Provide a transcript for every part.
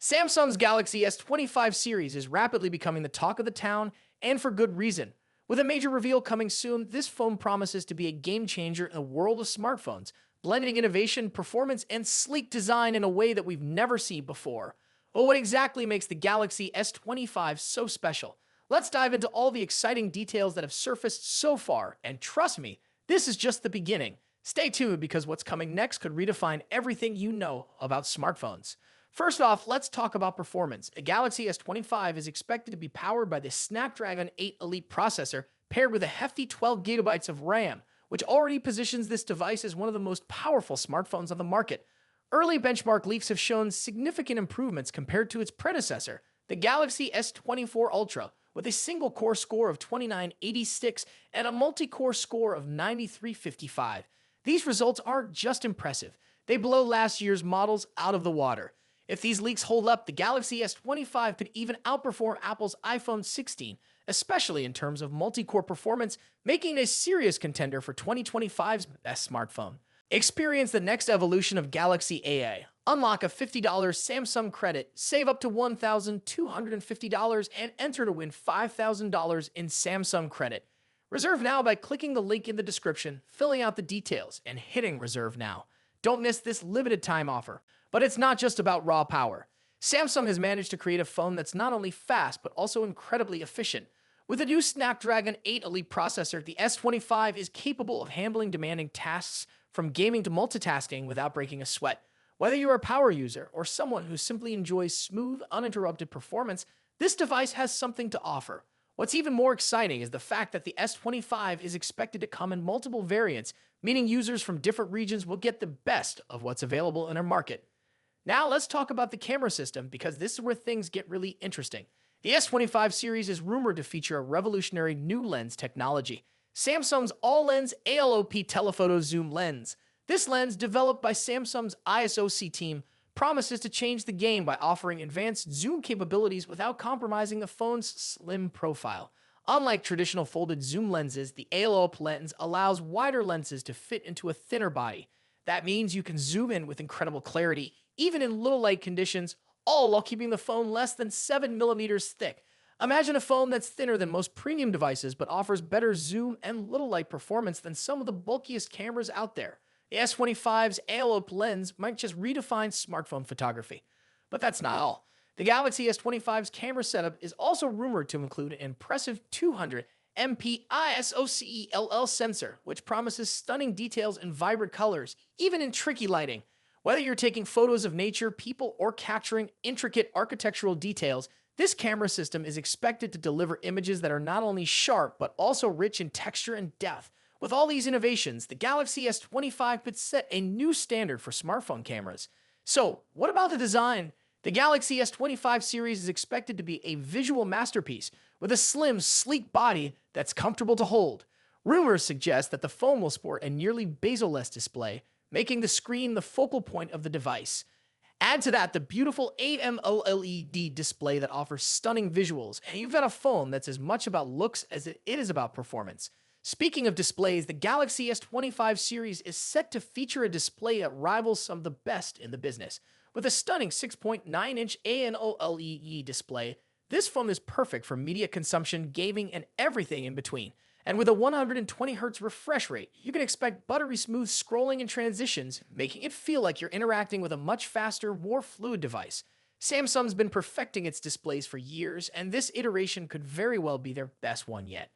Samsung's Galaxy S25 series is rapidly becoming the talk of the town, and for good reason. With a major reveal coming soon, this phone promises to be a game changer in the world of smartphones, blending innovation, performance, and sleek design in a way that we've never seen before. Well, what exactly makes the Galaxy S25 so special? Let's dive into all the exciting details that have surfaced so far, and trust me, this is just the beginning. Stay tuned because what's coming next could redefine everything you know about smartphones. First off, let's talk about performance. A Galaxy S25 is expected to be powered by the Snapdragon 8 Elite processor paired with a hefty 12 gigabytes of RAM, which already positions this device as one of the most powerful smartphones on the market. Early benchmark leaks have shown significant improvements compared to its predecessor, the Galaxy S24 Ultra, with a single-core score of 2986 and a multi-core score of 9355. These results aren't just impressive, they blow last year's models out of the water. If these leaks hold up, the Galaxy S25 could even outperform Apple's iPhone 16, especially in terms of multi-core performance, making it a serious contender for 2025's best smartphone. Experience the next evolution of Galaxy AI. Unlock a $50 Samsung credit, save up to $1,250, and enter to win $5,000 in Samsung credit. Reserve now by clicking the link in the description, filling out the details, and hitting reserve now. Don't miss this limited time offer. But it's not just about raw power. Samsung has managed to create a phone that's not only fast, but also incredibly efficient. With a new Snapdragon 8 Elite processor, the S25 is capable of handling demanding tasks from gaming to multitasking without breaking a sweat. Whether you're a power user or someone who simply enjoys smooth, uninterrupted performance, this device has something to offer. What's even more exciting is the fact that the S25 is expected to come in multiple variants, meaning users from different regions will get the best of what's available in our market. Now let's talk about the camera system because this is where things get really interesting. The S25 series is rumored to feature a revolutionary new lens technology, Samsung's all-lens ALOP telephoto zoom lens. This lens, developed by Samsung's ISOC team, promises to change the game by offering advanced zoom capabilities without compromising the phone's slim profile. Unlike traditional folded zoom lenses, the ALOP lens allows wider lenses to fit into a thinner body. That means you can zoom in with incredible clarity, even in low light conditions, all while keeping the phone less than 7 millimeters thick. Imagine a phone that's thinner than most premium devices but offers better zoom and little light performance than some of the bulkiest cameras out there. The S25's ALOP lens might just redefine smartphone photography. But that's not all. The Galaxy S25's camera setup is also rumored to include an impressive 200 MP ISOCELL sensor, which promises stunning details and vibrant colors, even in tricky lighting. Whether you're taking photos of nature, people, or capturing intricate architectural details, this camera system is expected to deliver images that are not only sharp, but also rich in texture and depth. With all these innovations, the Galaxy S25 could set a new standard for smartphone cameras. So, what about the design? The Galaxy S25 series is expected to be a visual masterpiece with a slim, sleek body that's comfortable to hold. Rumors suggest that the phone will sport a nearly bezel-less display, making the screen the focal point of the device. Add to that the beautiful AMOLED display that offers stunning visuals, and you've got a phone that's as much about looks as it is about performance. Speaking of displays, the Galaxy S25 series is set to feature a display that rivals some of the best in the business. With a stunning 6.9-inch AMOLED display, this phone is perfect for media consumption, gaming, and everything in between. And with a 120Hz refresh rate, you can expect buttery smooth scrolling and transitions, making it feel like you're interacting with a much faster, more fluid device. Samsung's been perfecting its displays for years, and this iteration could very well be their best one yet.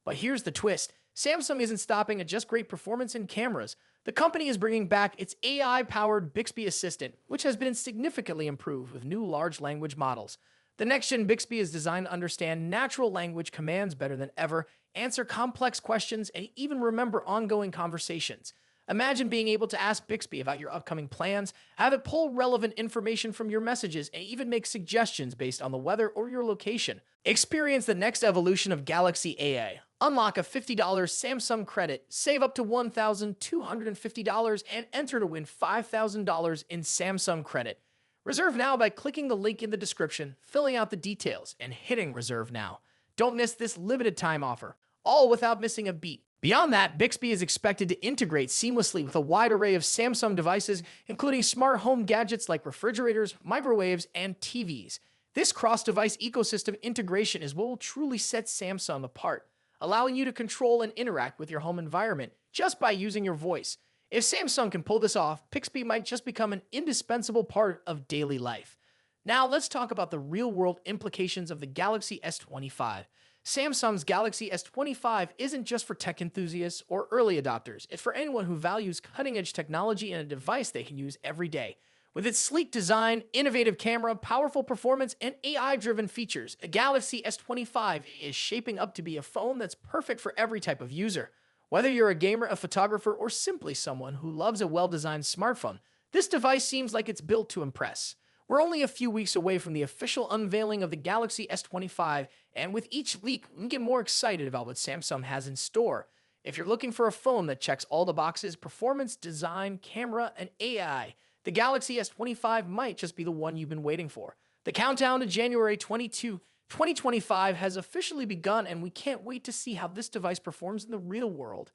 But here's the twist. Samsung isn't stopping at just great performance in cameras. The company is bringing back its AI-powered Bixby assistant, which has been significantly improved with new large language models. The next-gen Bixby is designed to understand natural language commands better than ever, answer complex questions, and even remember ongoing conversations. Imagine being able to ask Bixby about your upcoming plans, have it pull relevant information from your messages, and even make suggestions based on the weather or your location. Experience the next evolution of Galaxy AI. Unlock a $50 Samsung credit, save up to $1,250, and enter to win $5,000 in Samsung credit. Reserve now by clicking the link in the description, filling out the details, and hitting reserve now. Don't miss this limited time offer, all without missing a beat. Beyond that, Bixby is expected to integrate seamlessly with a wide array of Samsung devices, including smart home gadgets like refrigerators, microwaves, and TVs. This cross-device ecosystem integration is what will truly set Samsung apart, allowing you to control and interact with your home environment just by using your voice. If Samsung can pull this off, Bixby might just become an indispensable part of daily life. Now, let's talk about the real-world implications of the Galaxy S25. Samsung's Galaxy S25 isn't just for tech enthusiasts or early adopters. It's for anyone who values cutting-edge technology and a device they can use every day. With its sleek design, innovative camera, powerful performance, and AI-driven features, a Galaxy S25 is shaping up to be a phone that's perfect for every type of user. Whether you're a gamer, a photographer, or simply someone who loves a well-designed smartphone, this device seems like it's built to impress. We're only a few weeks away from the official unveiling of the Galaxy S25, and with each leak, we can get more excited about what Samsung has in store. If you're looking for a phone that checks all the boxes, performance, design, camera, and AI, the Galaxy S25 might just be the one you've been waiting for. The countdown to January 22, 2025 has officially begun, and we can't wait to see how this device performs in the real world.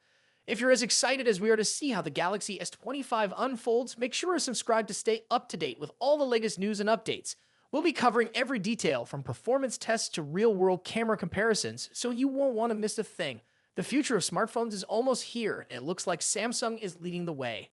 If you're as excited as we are to see how the Galaxy S25 unfolds, make sure to subscribe to stay up to date with all the latest news and updates. We'll be covering every detail from performance tests to real-world camera comparisons, so you won't want to miss a thing. The future of smartphones is almost here, and it looks like Samsung is leading the way.